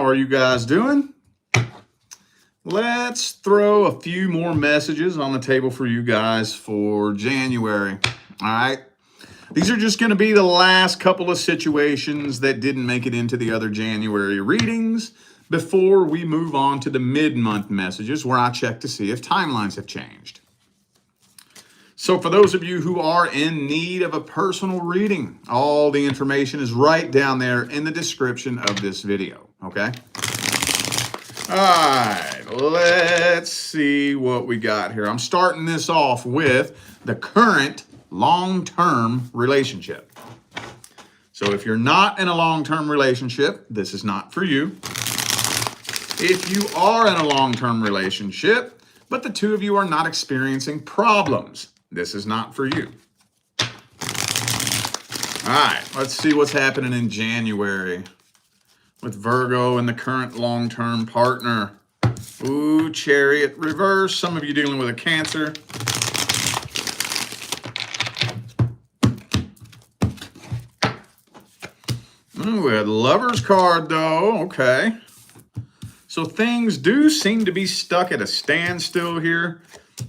are you guys doing? Let's throw a few more messages on the table for you guys for January. All right. These are just going to be the last couple of situations that didn't make it into the other January readings before we move on to the mid-month messages where I check to see if timelines have changed. So for those of you who are in need of a personal reading, all the information is right down there in the description of this video, okay? All right, let's see what we got here. I'm starting this off with the current long-term relationship. So if you're not in a long-term relationship, this is not for you. If you are in a long-term relationship, but the two of you are not experiencing problems, this is not for you. All right, let's see what's happening in January with Virgo and the current long-term partner. Ooh, Chariot reverse. Some of you dealing with a Cancer. Ooh, we had Lover's card though. Okay. So things do seem to be stuck at a standstill here,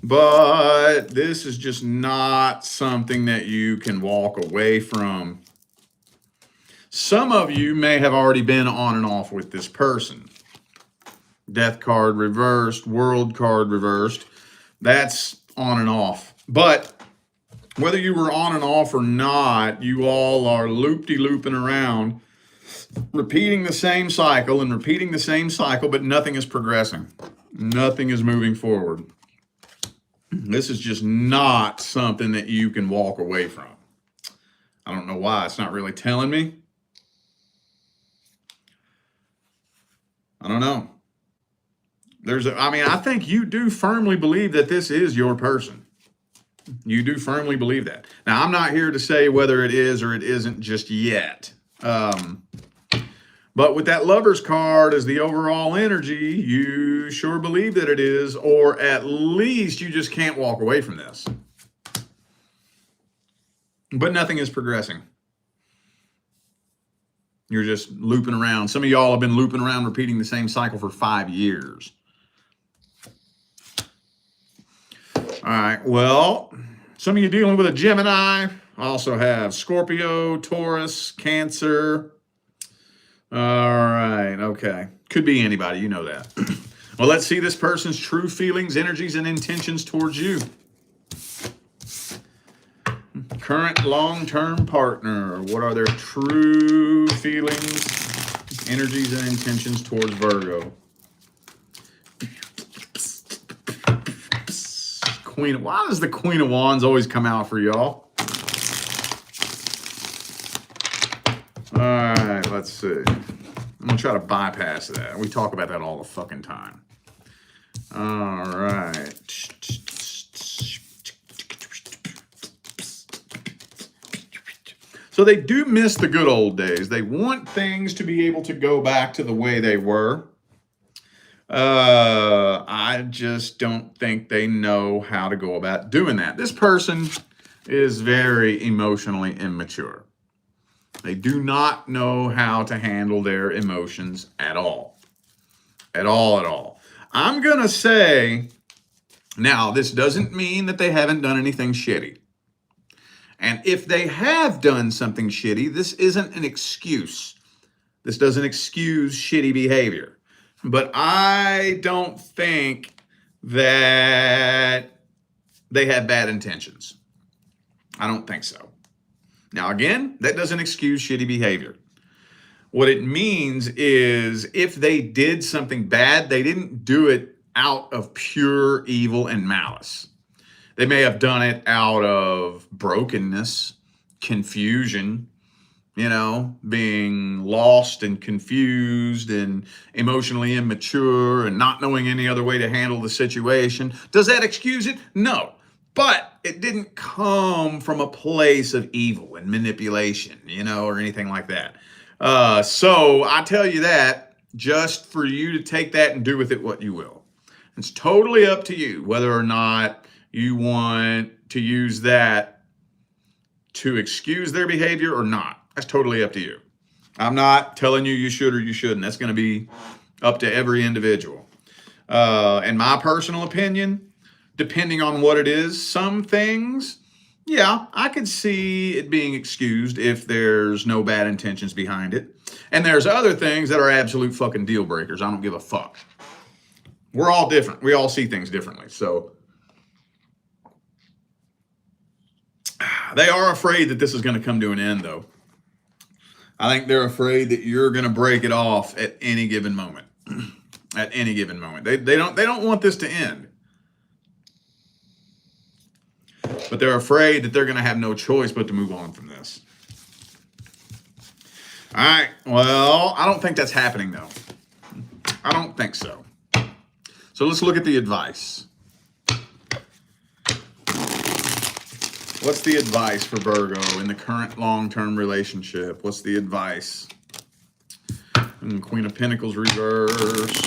but this is just not something that you can walk away from. Some of you may have already been on and off with this person. Death card reversed, World card reversed. That's on and off. But whether you were on and off or not, you all are loop-de-looping around, repeating the same cycle and repeating the same cycle, but nothing is progressing. Nothing is moving forward. This is just not something that you can walk away from. I don't know why. It's not really telling me. I don't know. I think you do firmly believe that this is your person. You do firmly believe that. Now, I'm not here to say whether it is or it isn't just yet. But with that Lover's card as the overall energy, you sure believe that it is, or at least you just can't walk away from this. But nothing is progressing. You're just looping around. Some of y'all have been looping around, repeating the same cycle for 5 years. All right, well, some of you dealing with a Gemini. I also have Scorpio, Taurus, Cancer. All right, okay. Could be anybody, you know that. Well, let's see this person's true feelings, energies, and intentions towards you. Current long-term partner. What are their true feelings, energies, and intentions towards Virgo? Why does the Queen of Wands always come out for y'all? All right, let's see. I'm going to try to bypass that. We talk about that all the fucking time. All right. So they do miss the good old days. They want things to be able to go back to the way they were. I just don't think they know how to go about doing that. This person is very emotionally immature. They do not know how to handle their emotions at all. At all. I'm going to say, now, this doesn't mean that they haven't done anything shitty. And if they have done something shitty, this isn't an excuse. This doesn't excuse shitty behavior. But I don't think that they have bad intentions. I don't think so. Now, again, that doesn't excuse shitty behavior. What it means is if they did something bad, they didn't do it out of pure evil and malice. They may have done it out of brokenness, confusion, being lost and confused and emotionally immature and not knowing any other way to handle the situation. Does that excuse it? No. But it didn't come from a place of evil and manipulation, or anything like that. So I tell you that just for you to take that and do with it what you will. It's totally up to you whether or not you want to use that to excuse their behavior or not. That's totally up to you. I'm not telling you you should or you shouldn't. That's going to be up to every individual. In my personal opinion, depending on what it is, some things, yeah, I could see it being excused if there's no bad intentions behind it. And there's other things that are absolute fucking deal breakers. I don't give a fuck. We're all different. We all see things differently. So they are afraid that this is going to come to an end, though. I think they're afraid that you're going to break it off at any given moment. At any given moment. They don't want this to end. But they're afraid that they're going to have no choice but to move on from this. All right. Well, I don't think that's happening, though. I don't think so. So let's look at the advice. What's the advice for Virgo in the current long-term relationship? What's the advice? And Queen of Pentacles reversed.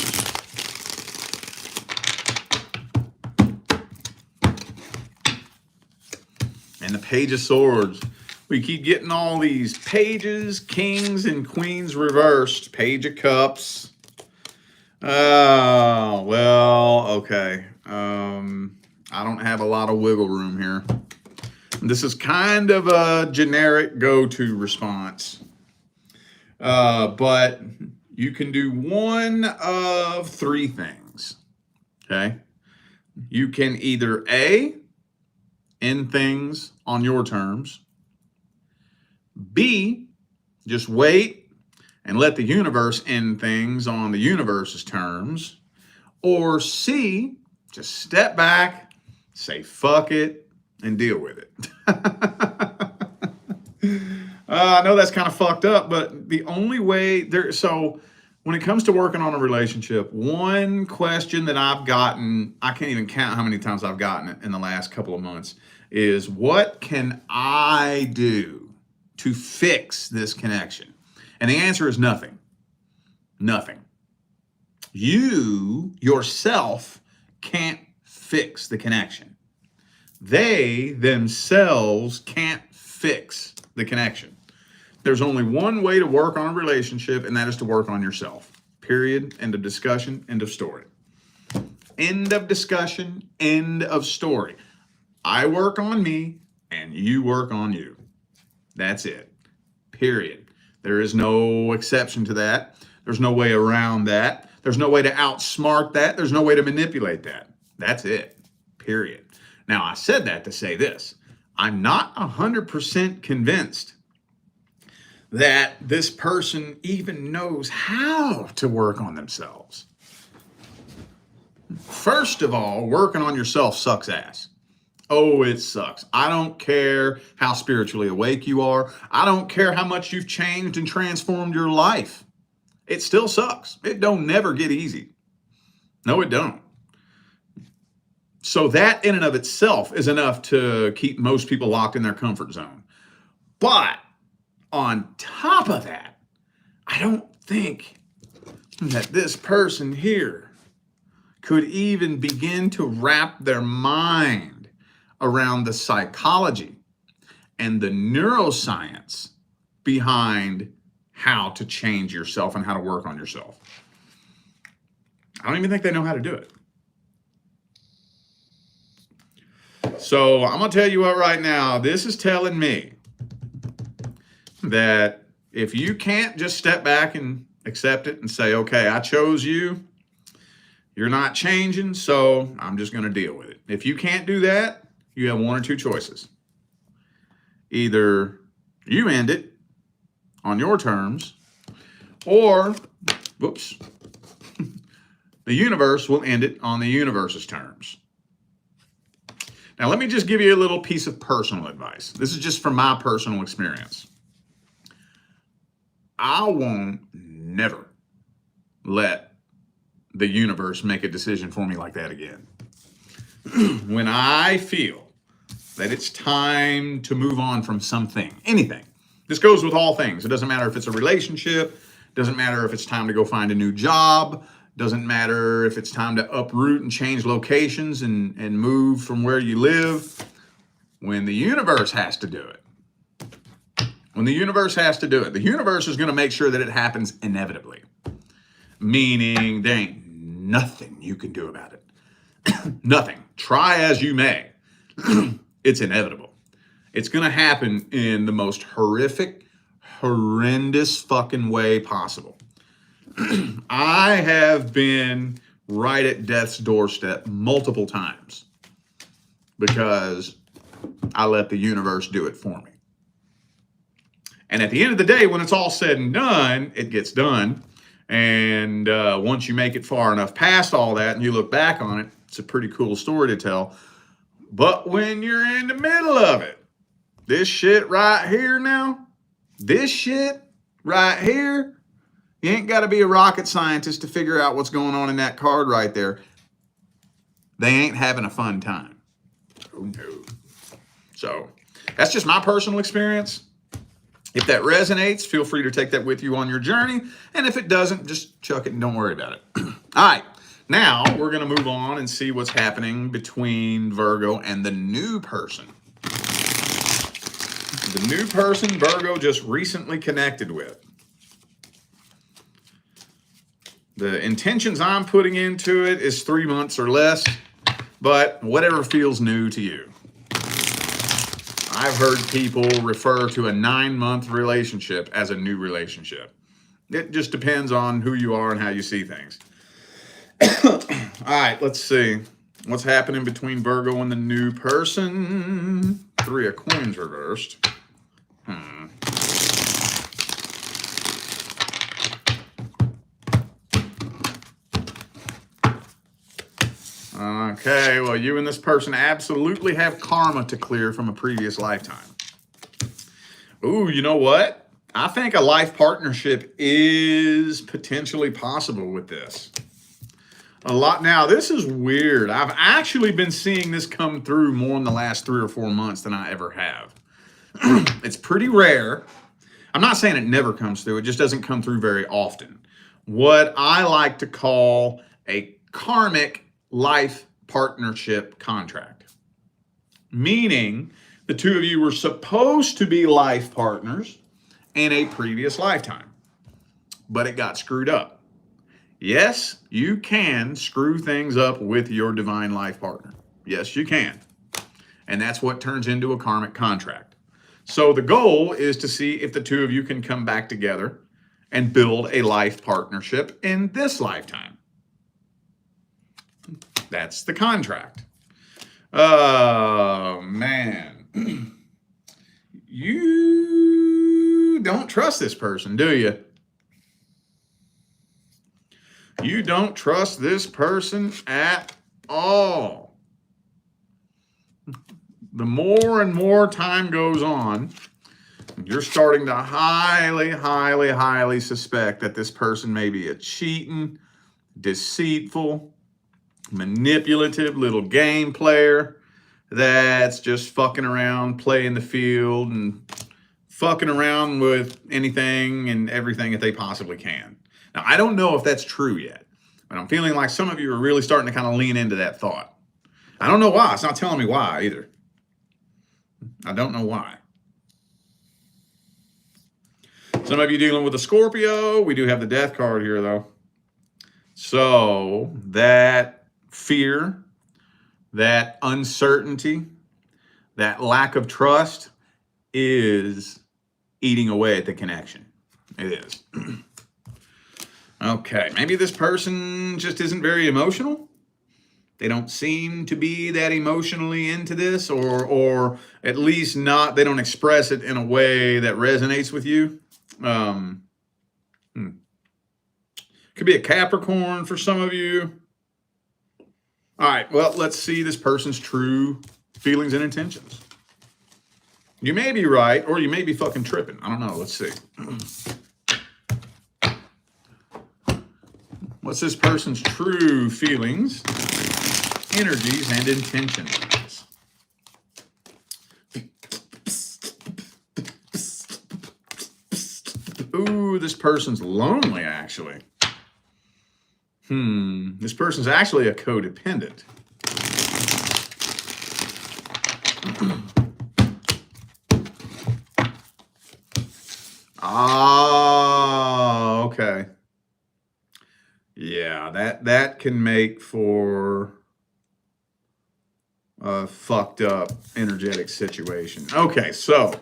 And the Page of Swords. We keep getting all these pages, kings, and queens reversed. Page of Cups. Oh, well, okay. I don't have a lot of wiggle room here. This is kind of a generic go-to response. But you can do one of three things, okay? You can either A, end things on your terms. B, just wait and let the universe end things on the universe's terms. Or C, just step back, say fuck it, and deal with it. I know that's kind of fucked up, but the only way so when it comes to working on a relationship, one question that I've gotten, I can't even count how many times I've gotten it in the last couple of months, is what can I do to fix this connection? And the answer is nothing. Nothing. You yourself can't fix the connection. They themselves can't fix the connection. There's only one way to work on a relationship, and that is to work on yourself. Period. End of discussion. End of story. End of discussion. End of story. I work on me, and you work on you. That's it. Period. There is no exception to that. There's no way around that. There's no way to outsmart that. There's no way to manipulate that. That's it. Period. Now, I said that to say this. I'm not 100% convinced that this person even knows how to work on themselves. First of all, working on yourself sucks ass. Oh, it sucks. I don't care how spiritually awake you are. I don't care how much you've changed and transformed your life. It still sucks. It don't never get easy. No, it don't. So that in and of itself is enough to keep most people locked in their comfort zone. But on top of that, I don't think that this person here could even begin to wrap their mind around the psychology and the neuroscience behind how to change yourself and how to work on yourself. I don't even think they know how to do it. So I'm going to tell you what right now, this is telling me that if you can't just step back and accept it and say, okay, I chose you, you're not changing, so I'm just going to deal with it. If you can't do that, you have one or two choices. Either you end it on your terms, or, whoops, the universe will end it on the universe's terms. Now, let me just give you a little piece of personal advice. This is just from my personal experience. I won't never let the universe make a decision for me like that again. When I feel that it's time to move on from something, anything, this goes with all things. It doesn't matter if it's a relationship, doesn't matter if it's time to go find a new job, doesn't matter if it's time to uproot and change locations and move from where you live. When the universe has to do it, When the universe has to do it, the universe is going to make sure that it happens inevitably. Meaning there ain't nothing you can do about it. Nothing. Try as you may. It's inevitable. It's going to happen in the most horrific, horrendous fucking way possible. I have been right at death's doorstep multiple times because I let the universe do it for me. And at the end of the day, when it's all said and done, it gets done. And once you make it far enough past all that and you look back on it, it's a pretty cool story to tell. But when you're in the middle of it, this shit right here now, this shit right here, you ain't got to be a rocket scientist to figure out what's going on in that card right there. They ain't having a fun time. Oh no. So that's just my personal experience. If that resonates, feel free to take that with you on your journey. And if it doesn't, just chuck it and don't worry about it. All right. Now we're going to move on and see what's happening between Virgo and the new person. The new person Virgo just recently connected with. The intentions I'm putting into it is 3 months or less, but whatever feels new to you. I've heard people refer to a 9-month relationship as a new relationship. It just depends on who you are and how you see things. All right, let's see. What's happening between Virgo and the new person? 3 of Coins reversed. Okay, well, you and this person absolutely have karma to clear from a previous lifetime. Ooh, you know what? I think a life partnership is potentially possible with this. A lot. Now, this is weird. I've actually been seeing this come through more in the last 3 or 4 months than I ever have. It's pretty rare. I'm not saying it never comes through. It just doesn't come through very often. What I like to call a karmic life partnership contract. Meaning the two of you were supposed to be life partners in a previous lifetime, but it got screwed up. Yes, you can screw things up with your divine life partner. Yes, you can. And that's what turns into a karmic contract. So the goal is to see if the two of you can come back together and build a life partnership in this lifetime. That's the contract. Oh, man. You don't trust this person, do you? You don't trust this person at all. The more and more time goes on, you're starting to highly, highly, highly suspect that this person may be a cheating, deceitful, manipulative little game player that's just fucking around, playing the field, and fucking around with anything and everything that they possibly can. Now, I don't know if that's true yet, but I'm feeling like some of you are really starting to kind of lean into that thought. I don't know why. It's not telling me why either. I don't know why. Some of you dealing with a Scorpio. We do have the Death card here, though. So that fear, that uncertainty, that lack of trust is eating away at the connection. It is. Okay, maybe this person just isn't very emotional. They don't seem to be that emotionally into this, or at least not, they don't express it in a way that resonates with you. Could be a Capricorn for some of you. All right, well, let's see this person's true feelings and intentions. You may be right, or you may be fucking tripping. I don't know. Let's see. What's this person's true feelings, energies, and intentions? Ooh, this person's lonely, actually. This person's actually a codependent. Ah, okay. Yeah, that can make for a fucked up energetic situation. Okay, so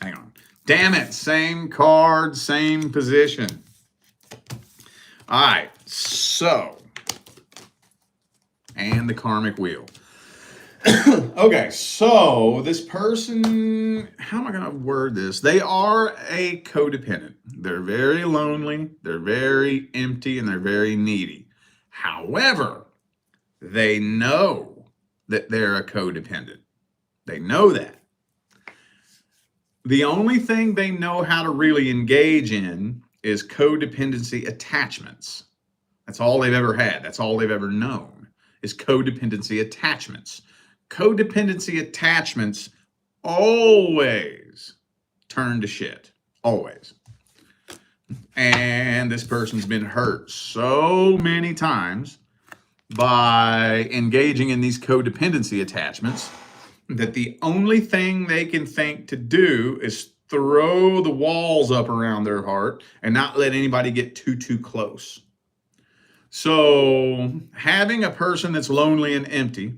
hang on. Damn it, same card, same position. All right, so, and the karmic wheel. Okay, so this person, how am I going to word this? They are a codependent. They're very lonely, they're very empty, and they're very needy. However, they know that they're a codependent. They know that. The only thing they know how to really engage in is codependency attachments. That's all they've ever had. That's all they've ever known is codependency attachments. Codependency attachments always turn to shit. Always. And this person's been hurt so many times by engaging in these codependency attachments that the only thing they can think to do is throw the walls up around their heart and not let anybody get too close. So having a person that's lonely and empty,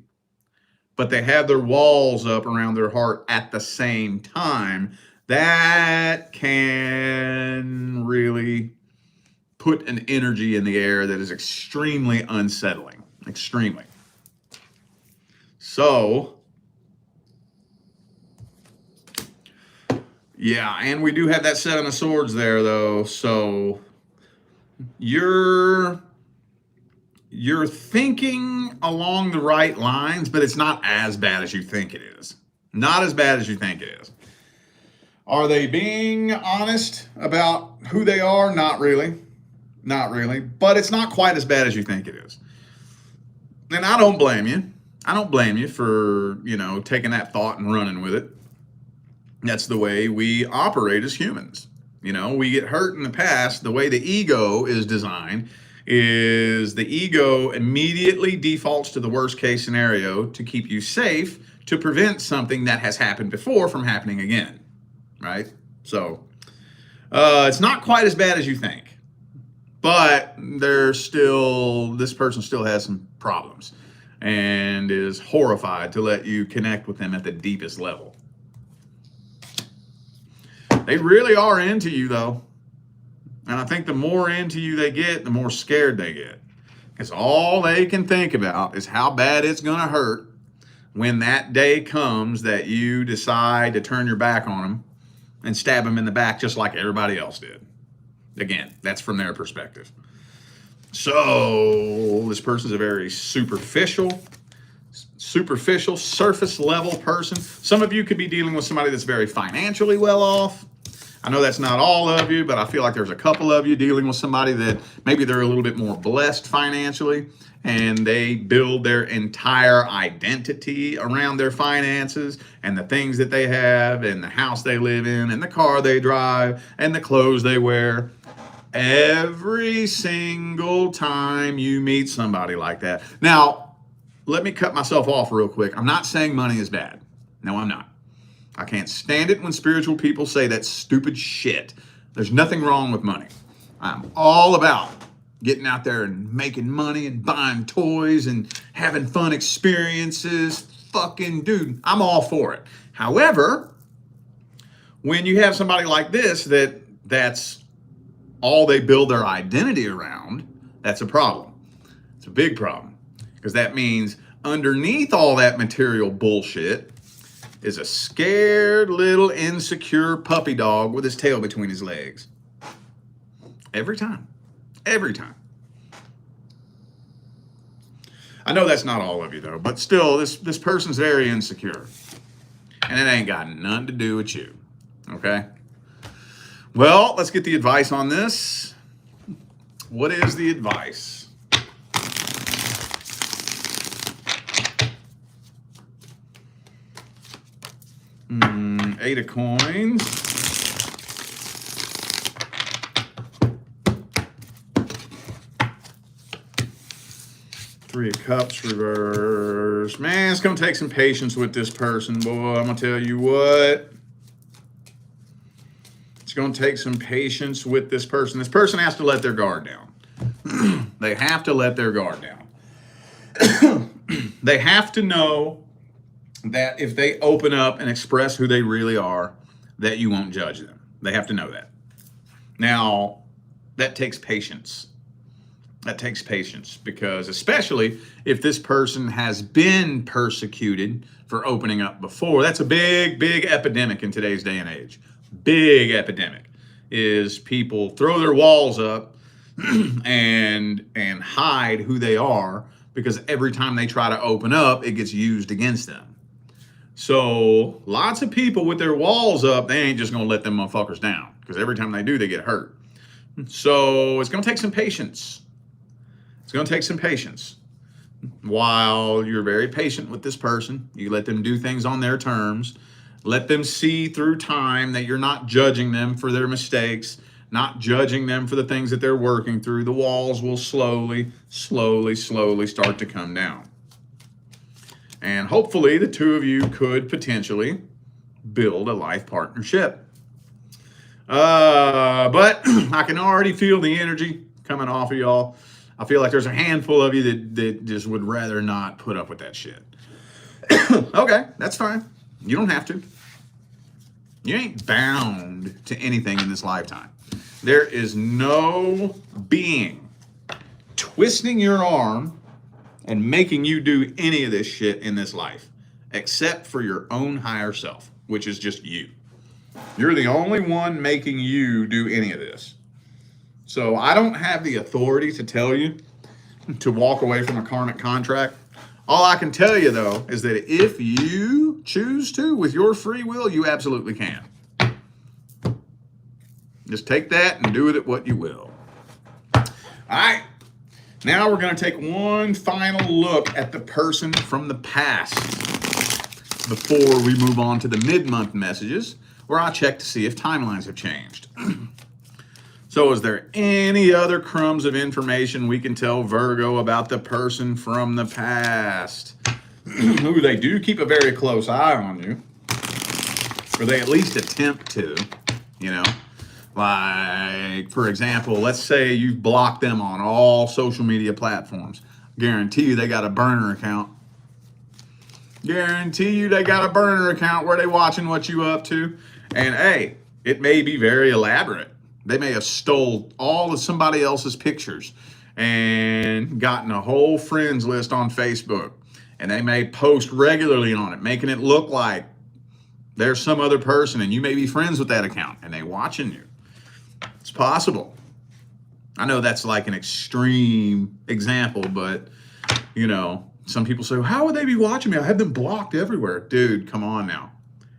but they have their walls up around their heart at the same time, that can really put an energy in the air that is extremely unsettling. Extremely. So, yeah, and we do have that Seven of Swords there, though. So you're thinking along the right lines, but it's not as bad as you think it is. Not as bad as you think it is. Are they being honest about who they are? Not really. Not really. But it's not quite as bad as you think it is. And I don't blame you. I don't blame you for, taking that thought and running with it. That's the way we operate as humans. We get hurt in the past. The way the ego is designed is the ego immediately defaults to the worst case scenario to keep you safe, to prevent something that has happened before from happening again, right? So it's not quite as bad as you think, but this person still has some problems and is horrified to let you connect with them at the deepest level. They really are into you, though. And I think the more into you they get, the more scared they get. Because all they can think about is how bad it's going to hurt when that day comes that you decide to turn your back on them and stab them in the back just like everybody else did. Again, that's from their perspective. So this person's a very superficial, surface level person. Some of you could be dealing with somebody that's very financially well off. I know that's not all of you, but I feel like there's a couple of you dealing with somebody that maybe they're a little bit more blessed financially, and they build their entire identity around their finances and the things that they have and the house they live in and the car they drive and the clothes they wear. Every single time you meet somebody like that. Now, let me cut myself off real quick. I'm not saying money is bad. No, I'm not. I can't stand it when spiritual people say that stupid shit. There's nothing wrong with money. I'm all about getting out there and making money and buying toys and having fun experiences. Fucking dude, I'm all for it. However, when you have somebody like this that's all they build their identity around, that's a problem. It's a big problem. Because that means underneath all that material bullshit is a scared little insecure puppy dog with his tail between his legs. Every time. Every time. I know that's not all of you, though, but still, this person's very insecure. And it ain't got nothing to do with you. Okay? Well, let's get the advice on this. What is the advice? Eight of coins. Three of cups reverse. Man, it's going to take some patience with this person, boy. I'm going to tell you what. It's going to take some patience with this person. This person has to let their guard down. They have to let their guard down. They have to know that if they open up and express who they really are, that you won't judge them. They have to know that. Now, that takes patience. That takes patience because especially if this person has been persecuted for opening up before, that's a big, big epidemic in today's day and age. Big epidemic is people throw their walls up and hide who they are because every time they try to open up, it gets used against them. So lots of people with their walls up, they ain't just going to let them motherfuckers down because every time they do, they get hurt. So it's going to take some patience. It's going to take some patience. While you're very patient with this person, you let them do things on their terms. Let them see through time that you're not judging them for their mistakes, not judging them for the things that they're working through. The walls will slowly start to come down. And hopefully the two of you could potentially build a life partnership. But I can already feel the energy coming off of y'all. I feel like there's a handful of you that just would rather not put up with that shit. Okay, that's fine. You don't have to. You ain't bound to anything in this lifetime. There is no being twisting your arm and making you do any of this shit in this life, except for your own higher self, which is just you. You're the only one making you do any of this. So I don't have the authority to tell you to walk away from a karmic contract. All I can tell you, though, is that if you choose to, with your free will, you absolutely can. Just take that and do with it what you will. All right. Now we're going to take one final look at the person from the past before we move on to the mid-month messages, where I check to see if timelines have changed. So is there any other crumbs of information we can tell Virgo about the person from the past? Ooh, they do keep a very close eye on you. Or they at least attempt to, you know. Like, for example, let's say you've blocked them on all social media platforms. Guarantee you they got a burner account. Guarantee you they got a burner account where they watching what you up to. And hey, it may be very elaborate. They may have stole all of somebody else's pictures and gotten a whole friends list on Facebook. And they may post regularly on it, making it look like there's some other person and you may be friends with that account and they watching you. It's possible. I know that's like an extreme example, but you know, some people say, how would they be watching me? I have them blocked everywhere. Dude, come on now.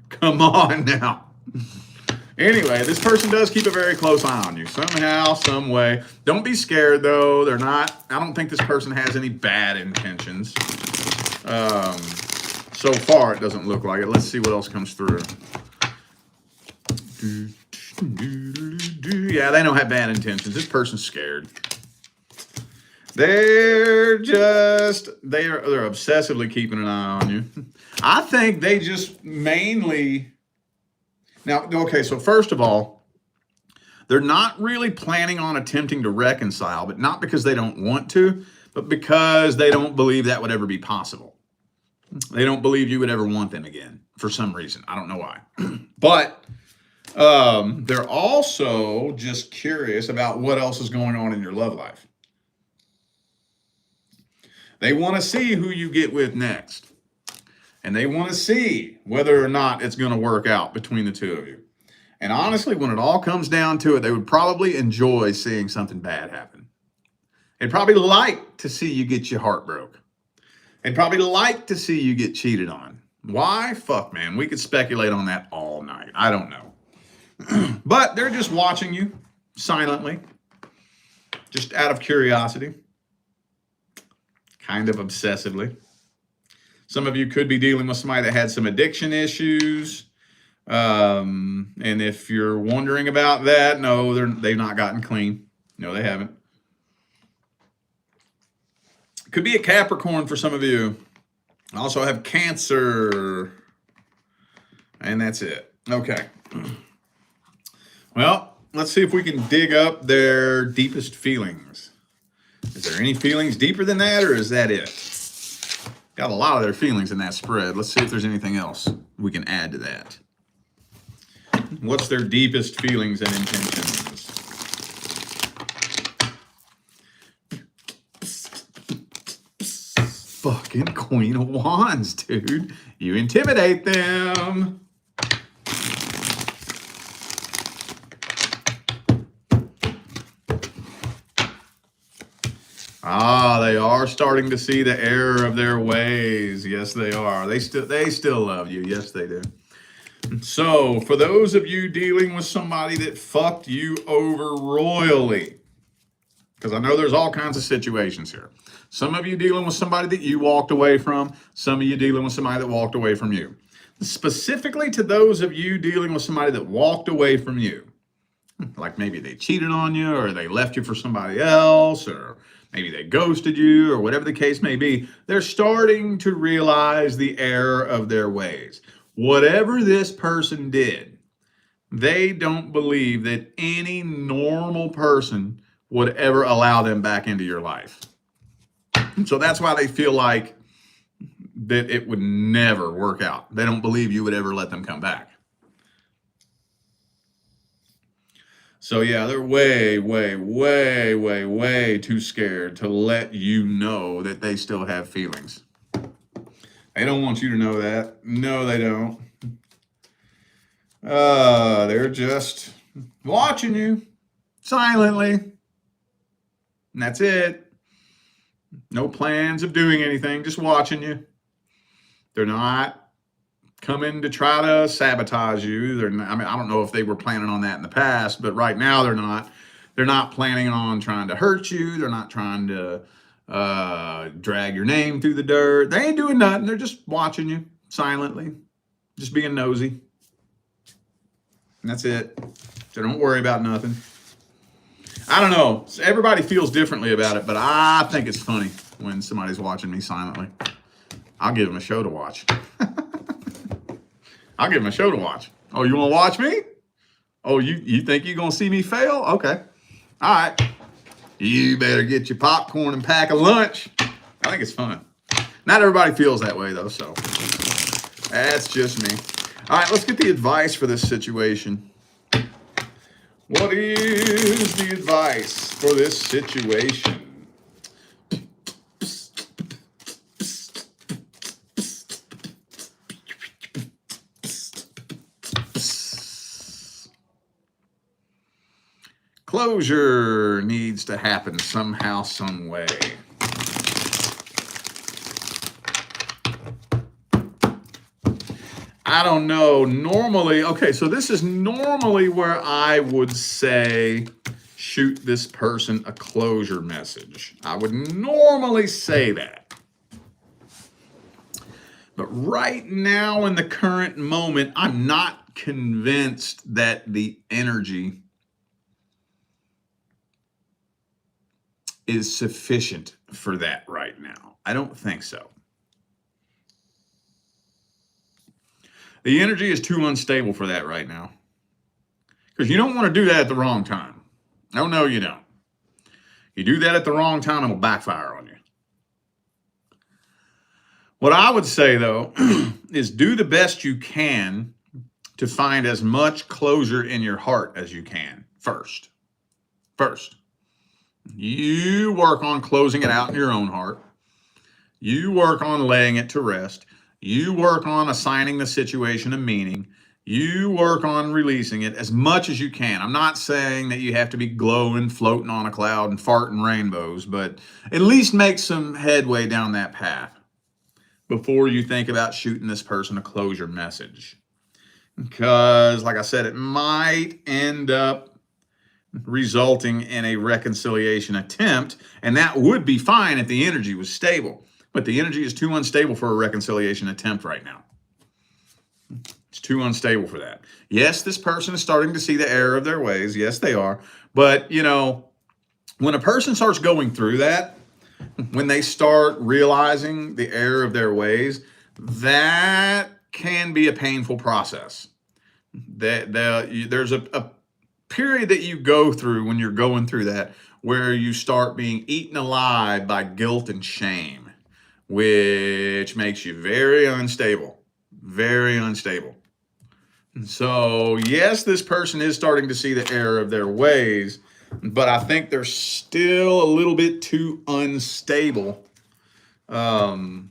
Come on now. Anyway, this person does keep a very close eye on you somehow, some way. Don't be scared though. They're not, I don't think this person has any bad intentions. So far, it doesn't look like it. Let's see what else comes through. Yeah, they don't have bad intentions. This person's scared. They're obsessively keeping an eye on you. I think they just mainly, now, okay, so first of all, they're not really planning on attempting to reconcile, but not because they don't want to, but because they don't believe that would ever be possible. They don't believe you would ever want them again for some reason. I don't know why. But they're also just curious about what else is going on in your love life. They want to see who you get with next. And they want to see whether or not it's going to work out between the two of you. And honestly, when it all comes down to it, they would probably enjoy seeing something bad happen. They'd probably like to see you get your heart broke. They'd probably like to see you get cheated on. Why? Fuck, man. We could speculate on that all night. I don't know. But they're just watching you silently, just out of curiosity, kind of obsessively. Some of you could be dealing with somebody that had some addiction issues. And if you're wondering about that, no, they've not gotten clean. No, they haven't. Could be a Capricorn for some of you. I also have Cancer. And that's it. Okay. Well, let's see if we can dig up their deepest feelings. Is there any feelings deeper than that, or is that it? Got a lot of their feelings in that spread. Let's see if there's anything else we can add to that. What's their deepest feelings and intentions? Fucking Queen of Wands, dude. You intimidate them. Ah, they are starting to see the error of their ways. Yes, they are. They still love you. Yes, they do. So, for those of you dealing with somebody that fucked you over royally, because I know there's all kinds of situations here. Some of you dealing with somebody that you walked away from. Some of you dealing with somebody that walked away from you. Specifically to those of you dealing with somebody that walked away from you. Like maybe they cheated on you, or they left you for somebody else, or maybe they ghosted you, or whatever the case may be. They're starting to realize the error of their ways. Whatever this person did, they don't believe that any normal person would ever allow them back into your life. So that's why they feel like that it would never work out. They don't believe you would ever let them come back. So yeah, they're way, way, way, way, way too scared to let you know that they still have feelings. They don't want you to know that. No, they don't. They're just watching you silently. And that's it. No plans of doing anything, just watching you. They're not coming to try to sabotage you. They're not, I mean, I don't know if they were planning on that in the past, but right now they're not. They're not planning on trying to hurt you. They're not trying to drag your name through the dirt. They ain't doing nothing. They're just watching you silently, just being nosy. And that's it. So don't worry about nothing. I don't know. Everybody feels differently about it, but I think it's funny when somebody's watching me silently. I'll give them a show to watch. I'll give them a show to watch. Oh, you want to watch me? Oh, you think you're going to see me fail? Okay. All right. You better get your popcorn and pack a lunch. I think it's fun. Not everybody feels that way, though, so that's just me. All right, let's get the advice for this situation. What is the advice for this situation? Closure needs to happen somehow, some way. I don't know. Normally, okay, so this is normally where I would say shoot this person a closure message. I would normally say that. But right now, in the current moment, I'm not convinced that the energy is sufficient for that right now. I don't think so. The energy is too unstable for that right now. Because you don't want to do that at the wrong time. Oh, no, you don't. You do that at the wrong time, it'll backfire on you. What I would say, though, is do the best you can to find as much closure in your heart as you can first. First. You work on closing it out in your own heart. You work on laying it to rest. You work on assigning the situation a meaning. You work on releasing it as much as you can. I'm not saying that you have to be glowing, floating on a cloud, and farting rainbows, but at least make some headway down that path before you think about shooting this person a closure message. Because, like I said, it might end up resulting in a reconciliation attempt, and that would be fine if the energy was stable. But the energy is too unstable for a reconciliation attempt right now. It's too unstable for that. Yes, this person is starting to see the error of their ways. Yes, they are. But, you know, when a person starts going through that, when they start realizing the error of their ways, that can be a painful process. There's a period that you go through when you're going through that, where you start being eaten alive by guilt and shame, which makes you very unstable, very unstable. So yes, this person is starting to see the error of their ways, but I think they're still a little bit too unstable to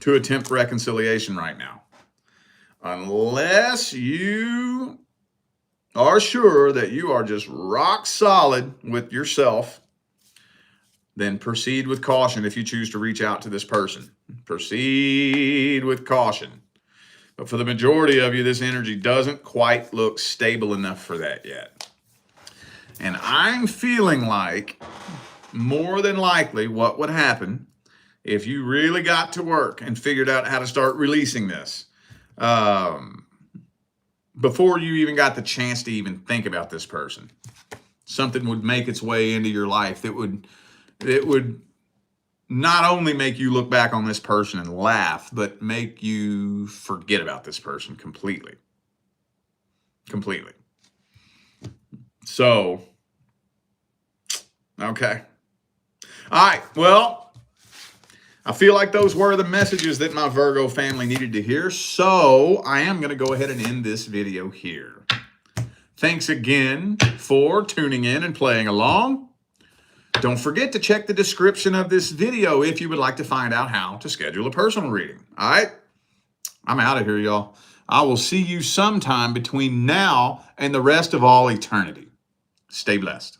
attempt reconciliation right now. Unless you are sure that you are just rock solid with yourself, then proceed with caution if you choose to reach out to this person. Proceed with caution. But for the majority of you, this energy doesn't quite look stable enough for that yet. And I'm feeling like more than likely what would happen if you really got to work and figured out how to start releasing this before you even got the chance to even think about this person. Something would make its way into your life that would not only make you look back on this person and laugh, but make you forget about this person completely. Completely. So, okay. All right, well, I feel like those were the messages that my Virgo family needed to hear, so I am going to go ahead and end this video here. Thanks again for tuning in and playing along. Don't forget to check the description of this video if you would like to find out how to schedule a personal reading. All right? I'm out of here, y'all. I will see you sometime between now and the rest of all eternity. Stay blessed.